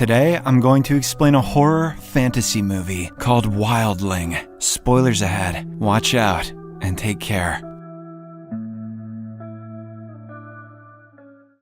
Today, I'm going to explain a horror fantasy movie called Rewilding. Spoilers ahead. Watch out and take care.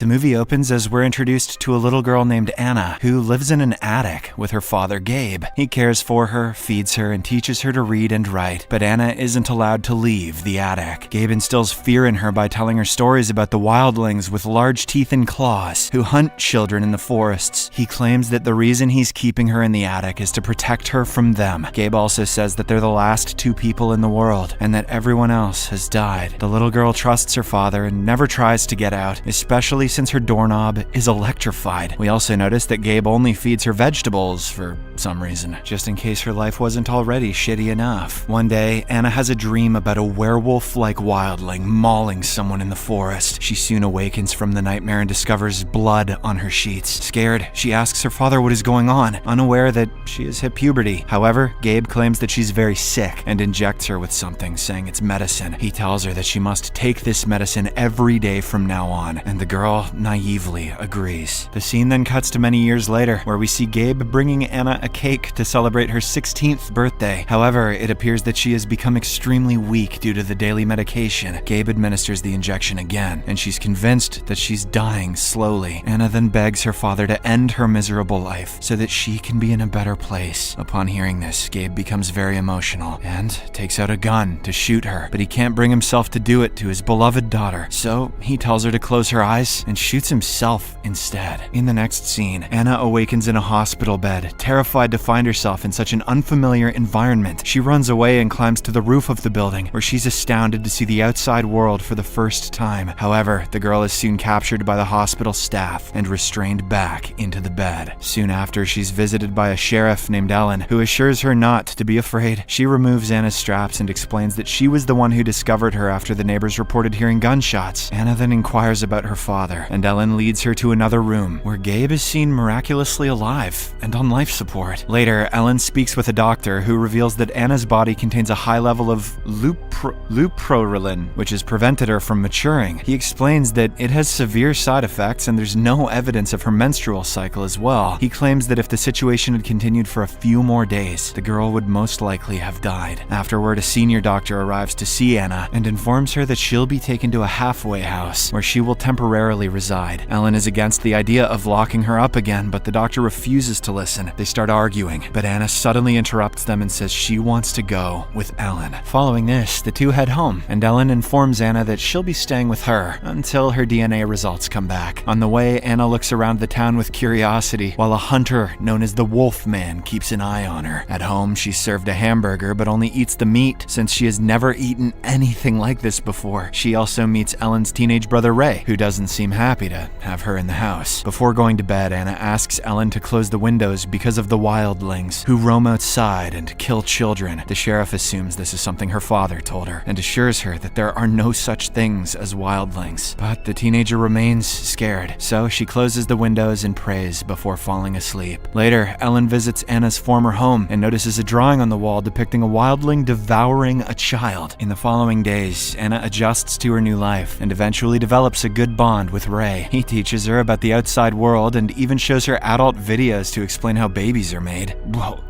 The movie opens as we're introduced to a little girl named Anna who lives in an attic with her father Gabe. He cares for her, feeds her, and teaches her to read and write, but Anna isn't allowed to leave the attic. Gabe instills fear in her by telling her stories about the wildlings with large teeth and claws who hunt children in the forests. He claims that the reason he's keeping her in the attic is to protect her from them. Gabe also says that they're the last two people in the world and that everyone else has died. The little girl trusts her father and never tries to get out, especially since her doorknob is electrified. We also notice that Gabe only feeds her vegetables for some reason, just in case her life wasn't already shitty enough. One day, Anna has a dream about a werewolf-like wildling mauling someone in the forest. She soon awakens from the nightmare and discovers blood on her sheets. Scared, she asks her father what is going on, unaware that she has hit puberty. However, Gabe claims that she's very sick and injects her with something, saying it's medicine. He tells her that she must take this medicine every day from now on, and the girl naively agrees. The scene then cuts to many years later, where we see Gabe bringing Anna a cake to celebrate her 16th birthday. However, it appears that she has become extremely weak due to the daily medication. Gabe administers the injection again, and she's convinced that she's dying slowly. Anna then begs her father to end her miserable life so that she can be in a better place. Upon hearing this, Gabe becomes very emotional and takes out a gun to shoot her, but he can't bring himself to do it to his beloved daughter, so he tells her to close her eyes and shoots himself instead. In the next scene, Anna awakens in a hospital bed, terrified to find herself in such an unfamiliar environment. She runs away and climbs to the roof of the building, where she's astounded to see the outside world for the first time. However, the girl is soon captured by the hospital staff and restrained back into the bed. Soon after, she's visited by a sheriff named Ellen, who assures her not to be afraid. She removes Anna's straps and explains that she was the one who discovered her after the neighbors reported hearing gunshots. Anna then inquires about her father, and Ellen leads her to another room, where Gabe is seen miraculously alive and on life support. Later, Ellen speaks with a doctor who reveals that Anna's body contains a high level of leuprolin, which has prevented her from maturing. He explains that it has severe side effects and there's no evidence of her menstrual cycle as well. He claims that if the situation had continued for a few more days, the girl would most likely have died. Afterward, a senior doctor arrives to see Anna and informs her that she'll be taken to a halfway house where she will temporarily reside. Ellen is against the idea of locking her up again, but the doctor refuses to listen. They start arguing, but Anna suddenly interrupts them and says she wants to go with Ellen. Following this, the two head home, and Ellen informs Anna that she'll be staying with her until her DNA results come back. On the way, Anna looks around the town with curiosity, while a hunter known as the Wolf Man keeps an eye on her. At home, she's served a hamburger, but only eats the meat since she has never eaten anything like this before. She also meets Ellen's teenage brother Ray, who doesn't seem happy to have her in the house. Before going to bed, Anna asks Ellen to close the windows because of the wildlings who roam outside and kill children. The sheriff assumes this is something her father told her and assures her that there are no such things as wildlings. But the teenager remains scared, so she closes the windows and prays before falling asleep. Later, Ellen visits Anna's former home and notices a drawing on the wall depicting a wildling devouring a child. In the following days, Anna adjusts to her new life and eventually develops a good bond with Ray. He teaches her about the outside world and even shows her adult videos to explain how babies are made. Whoa.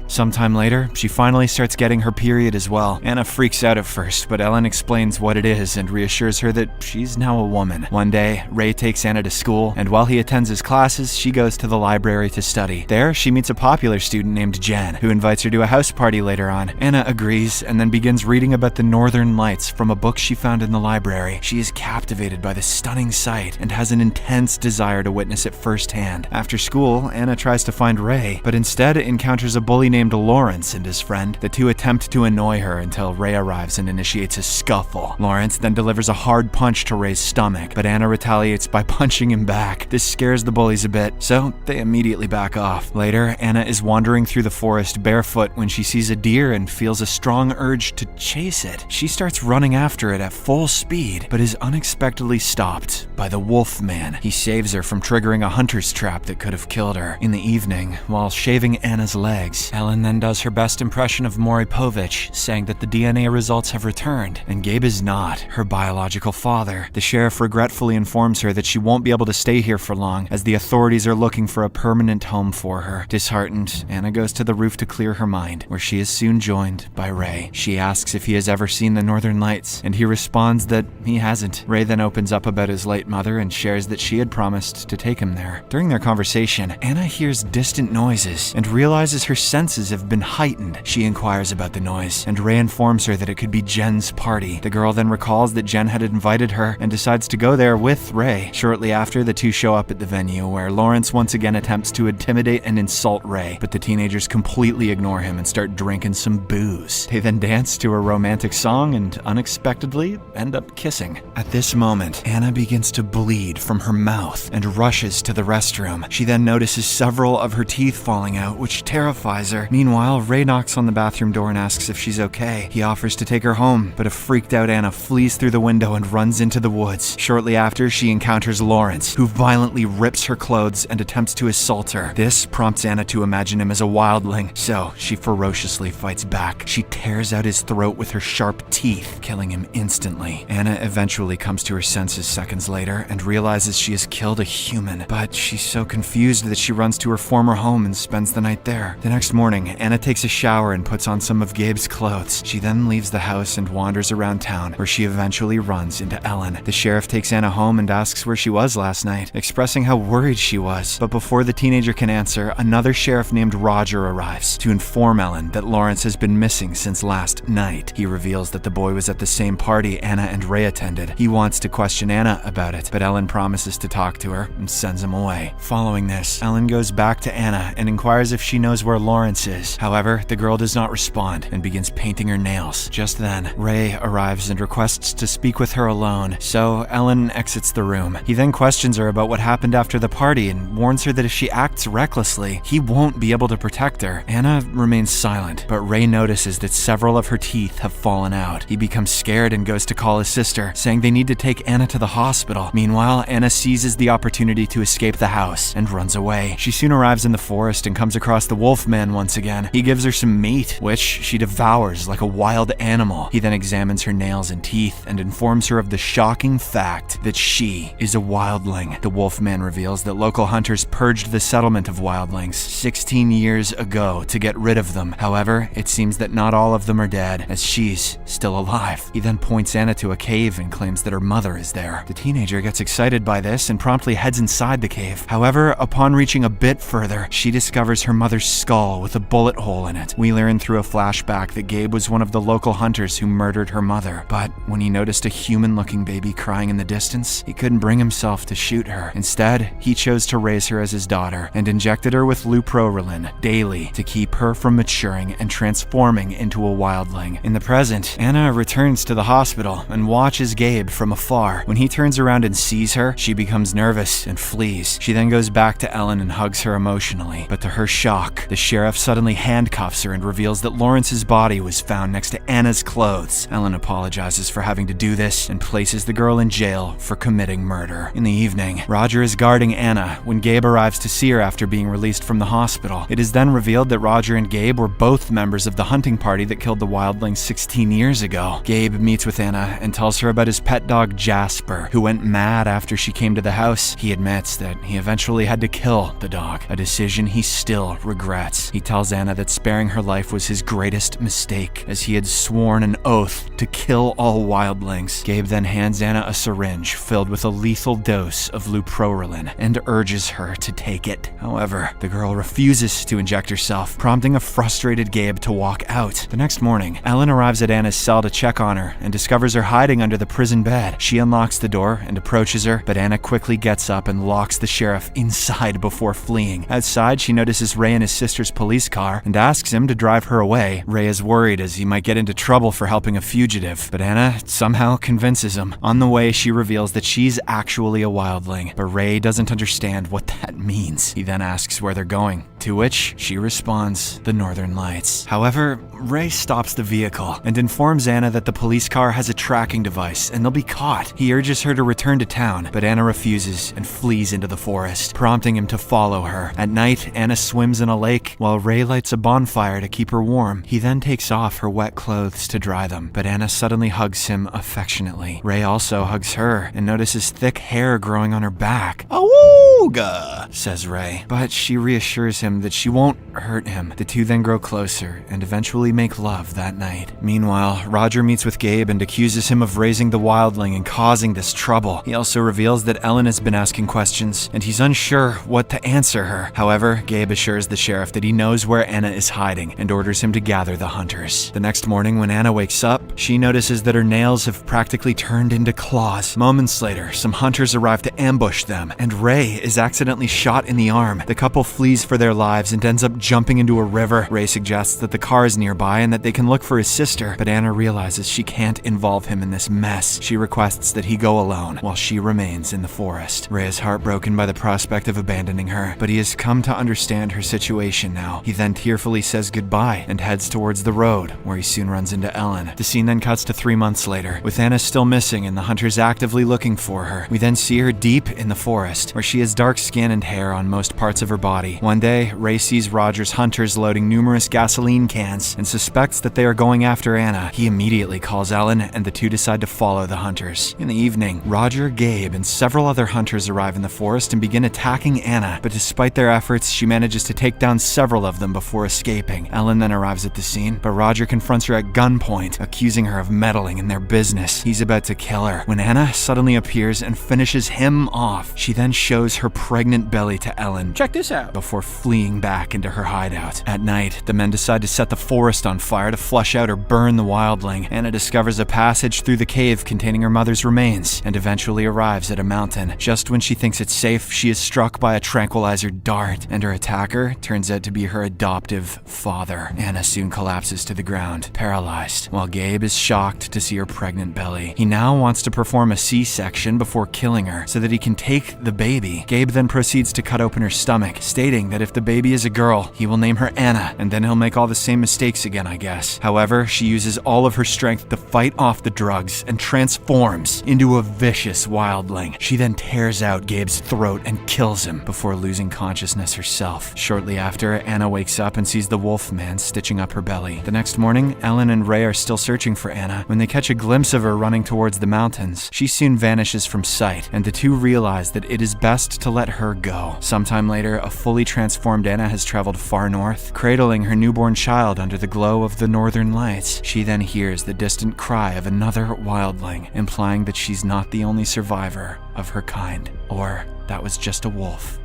Sometime later, she finally starts getting her period as well. Anna freaks out at first, but Ellen explains what it is and reassures her that she's now a woman. One day, Ray takes Anna to school, and while he attends his classes, she goes to the library to study. There, she meets a popular student named Jen, who invites her to a house party later on. Anna agrees and then begins reading about the northern lights from a book she found in the library. She is captivated by the stunning sight and has an intense desire to witness it firsthand. After school, Anna tries to find Ray, but instead encounters a bully named Lawrence and his friend. The two attempt to annoy her until Ray arrives and initiates a scuffle. Lawrence then delivers a hard punch to Ray's stomach, but Anna retaliates by punching him back. This scares the bullies a bit, so they immediately back off. Later, Anna is wandering through the forest barefoot when she sees a deer and feels a strong urge to chase it. She starts running after it at full speed, but is unexpectedly stopped by the Wolf Man. He saves her from triggering a hunter's trap that could have killed her. In the evening, while shaving Anna's legs. Ellen then does her best impression of Maury Povich, saying that the DNA results have returned, and Gabe is not her biological father. The sheriff regretfully informs her that she won't be able to stay here for long, as the authorities are looking for a permanent home for her. Disheartened, Anna goes to the roof to clear her mind, where she is soon joined by Ray. She asks if he has ever seen the Northern Lights, and he responds that he hasn't. Ray then opens up about his late mother and shares that she had promised to take him there. During their conversation, Anna hears distant noises and realizes her senses have been heightened. She inquires about the noise, and Ray informs her that it could be Jen's party. The girl then recalls that Jen had invited her and decides to go there with Ray. Shortly after, the two show up at the venue, where Lawrence once again attempts to intimidate and insult Ray, but the teenagers completely ignore him and start drinking some booze. They then dance to a romantic song and unexpectedly end up kissing. At this moment, Anna begins to bleed from her mouth and rushes to the restroom. She then notices several of her teeth falling out, which terrifies her. Meanwhile, Ray knocks on the bathroom door and asks if she's okay. He offers to take her home, but a freaked out Anna flees through the window and runs into the woods. Shortly after, she encounters Lawrence, who violently rips her clothes and attempts to assault her. This prompts Anna to imagine him as a wildling, so she ferociously fights back. She tears out his throat with her sharp teeth, killing him instantly. Anna eventually comes to her senses seconds later and realizes she has killed a human, but she's so confused that she runs to her former home and spends the night there. The next morning, Anna takes a shower and puts on some of Gabe's clothes. She then leaves the house and wanders around town, where she eventually runs into Ellen. The sheriff takes Anna home and asks where she was last night, expressing how worried she was. But before the teenager can answer, another sheriff named Roger arrives to inform Ellen that Lawrence has been missing since last night. He reveals that the boy was at the same party Anna and Ray attended. He wants to question Anna about it, but Ellen promises to talk to her and sends him away. Following this, Ellen goes back to Anna and inquires if she knows where Lawrence is. However, the girl does not respond and begins painting her nails. Just then, Ray arrives and requests to speak with her alone, so Ellen exits the room. He then questions her about what happened after the party and warns her that if she acts recklessly, he won't be able to protect her. Anna remains silent, but Ray notices that several of her teeth have fallen out. He becomes scared and goes to call his sister, saying they need to take Anna to the hospital. Meanwhile, Anna seizes the opportunity to escape the house and runs away. She soon arrives in the forest and comes across the Wolfman once again. He gives her some meat, which she devours like a wild animal. He then examines her nails and teeth and informs her of the shocking fact that she is a wildling. The Wolfman reveals that local hunters purged the settlement of wildlings 16 years ago to get rid of them. However, it seems that not all of them are dead, as she's still alive. He then points Anna to a cave and claims that her mother is there. The teenager gets excited by this and promptly heads inside the cave. However, upon reaching a bit further, she discovers her mother's skull with a bullet hole in it. We learn through a flashback that Gabe was one of the local hunters who murdered her mother, but when he noticed a human-looking baby crying in the distance, he couldn't bring himself to shoot her. Instead, he chose to raise her as his daughter and injected her with luprorelin daily to keep her from maturing and transforming into a wildling. In the present, Anna returns to the hospital and watches Gabe from afar. When he turns around and sees her, she becomes nervous and flees. She then goes back to Ellen and hugs her emotionally, but to her shock, the sheriff suddenly handcuffs her and reveals that Lawrence's body was found next to Anna's clothes. Ellen apologizes for having to do this and places the girl in jail for committing murder. In the evening, Roger is guarding Anna when Gabe arrives to see her after being released from the hospital. It is then revealed that Roger and Gabe were both members of the hunting party that killed the wildlings 16 years ago. Gabe meets with Anna and tells her about his pet dog Jasper, who went mad after she came to the house. He admits that he eventually had to kill the dog, a decision he still regrets. He tells Anna that sparing her life was his greatest mistake, as he had sworn an oath to kill all wildlings. Gabe then hands Anna a syringe filled with a lethal dose of luprorelin and urges her to take it. However, the girl refuses to inject herself, prompting a frustrated Gabe to walk out. The next morning, Ellen arrives at Anna's cell to check on her and discovers her hiding under the prison bed. She unlocks the door and approaches her, but Anna quickly gets up and locks the sheriff inside before fleeing. Outside, she notices Ray in his sister's police car and asks him to drive her away. Ray is worried as he might get into trouble for helping a fugitive, but Anna somehow convinces him. On the way, she reveals that she's actually a wildling, but Ray doesn't understand what that means. He then asks where they're going, to which she responds, the Northern Lights. However, Ray stops the vehicle and informs Anna that the police car has a tracking device and they'll be caught. He urges her to return to town, but Anna refuses and flees into the forest, prompting him to follow her. At night, Anna swims in a lake while Ray lights a bonfire to keep her warm. He then takes off her wet clothes to dry them, but Anna suddenly hugs him affectionately. Ray also hugs her and notices thick hair growing on her back. "Awooga," says Ray, but she reassures him that she won't hurt him. The two then grow closer and eventually make love that night. Meanwhile, Roger meets with Gabe and accuses him of raising the wildling and causing this trouble. He also reveals that Ellen has been asking questions and he's unsure what to answer her. However, Gabe assures the sheriff that he knows where Anna is hiding and orders him to gather the hunters. The next morning, when Anna wakes up, she notices that her nails have practically turned into claws. Moments later, some hunters arrive to ambush them, and Ray is accidentally shot in the arm. The couple flees for their lives and ends up jumping into a river. Ray suggests that the car is nearby and that they can look for his sister, but Anna realizes she can't involve him in this mess. She requests that he go alone while she remains in the forest. Ray is heartbroken by the prospect of abandoning her, but he has come to understand her situation now. He then tearfully says goodbye and heads towards the road, where he soon runs into Ellen. The scene then cuts to 3 months later, with Anna still missing and the hunters actively looking for her. We then see her deep in the forest, where she has dark skin and hair on most parts of her body. One day, Ray sees Roger's hunters loading numerous gasoline cans and suspects that they are going after Anna. He immediately calls Ellen and the two decide to follow the hunters. In the evening, Roger, Gabe, and several other hunters arrive in the forest and begin attacking Anna, but despite their efforts, she manages to take down several of them before escaping. Ellen then arrives at the scene, but Roger confronts her at gunpoint, accusing her of meddling in their business. He's about to kill her when Anna suddenly appears and finishes him off. She then shows her pregnant belly to Ellen. "Check this out," before fleeing back into her hideout. At night, the men decide to set the forest on fire to flush out or burn the wildling. Anna discovers a passage through the cave containing her mother's remains and eventually arrives at a mountain. Just when she thinks it's safe, she is struck by a tranquilizer dart, and her attacker turns out to be her adoptive father. Anna soon collapses to the ground, paralyzed, while Gabe is shocked to see her pregnant belly. He now wants to perform a C-section before killing her so that he can take the baby. Gabe then proceeds to cut open her stomach, stating that if the baby is a girl, he will name her Anna, and then he'll make all the same mistakes again, I guess. However, she uses all of her strength to fight off the drugs and transforms into a vicious wildling. She then tears out Gabe's throat and kills him before losing consciousness herself. Shortly after, Anna wakes up and sees the wolf man stitching up her belly. The next morning, Ellen and Ray are still searching for Anna when they catch a glimpse of her running towards the mountains. She soon vanishes from sight, and the two realize that it is best to let her go. Sometime later, a fully transformed Anna has traveled far north, cradling her newborn child under the glow of the northern lights. She then hears the distant cry of another wildling, implying that she's not the only survivor of her kind, or that was just a wolf.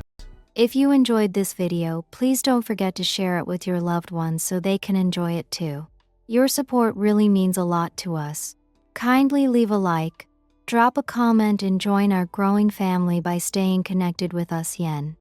If you enjoyed this video, please don't forget to share it with your loved ones so they can enjoy it too. Your support really means a lot to us. Kindly leave a like, drop a comment, and join our growing family by staying connected with us. Yen.